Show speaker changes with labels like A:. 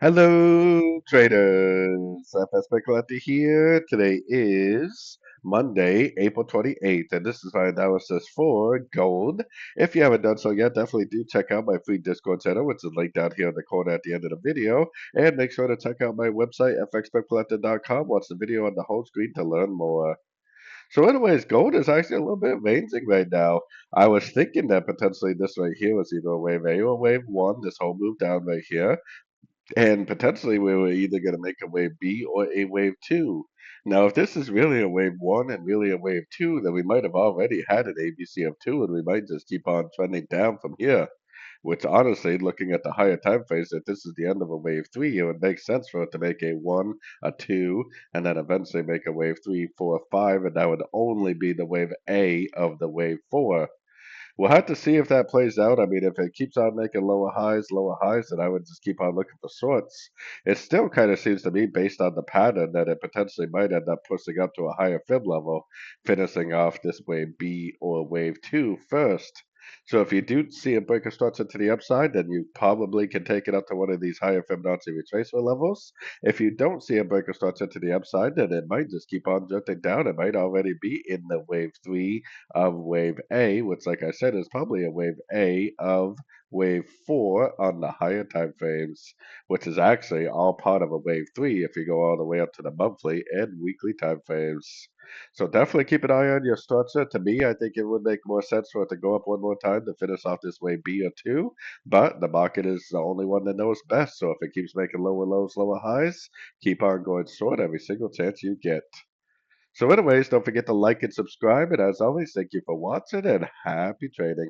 A: Hello, traders. FX Pip Collector here. Today is Monday, April 28th, and this is my analysis for gold. If you haven't done so yet, definitely do check out my free Discord channel, which is linked down here in the corner at the end of the video. And make sure to check out my website, fxpipcollector.com. Watch the video on the home screen to learn more. So, anyways, gold is actually a little bit ranging right now. I was thinking that potentially this right here was either a wave A or wave one, this whole move down right here. And potentially we were either going to make a wave B or a wave two. Now, if this is really a wave one and really a wave two, then we might have already had an ABC of two, and we might just keep on trending down from here. Which honestly, looking at the higher time phase, if this is the end of a wave three, it would make sense for it to make a one, a two, and then eventually make a wave three, four, five, and that would only be the wave A of the wave four. We'll have to see if that plays out. I mean, if it keeps on making lower highs, then I would just keep on looking for shorts. It still kind of seems to me, based on the pattern, that it potentially might end up pushing up to a higher fib level, finishing off this wave B or wave two first. So if you do see a break of structure to the upside, then you probably can take it up to one of these higher Fibonacci retracement levels. If you don't see a break of structure to the upside, then it might just keep on drifting down. It might already be in the wave three of wave A, which, like I said, is probably a wave A of wave four on the higher time frames, which is actually all part of a wave three if you go all the way up to the monthly and weekly time frames. So definitely keep an eye on your structure. To me, I think it would make more sense for it to go up one more time to finish off this wave B or two, but the market is the only one that knows best. So if it keeps making lower lows, lower highs, keep on going short every single chance you get. So anyways, don't forget to like and subscribe. And as always, thank you for watching and happy trading.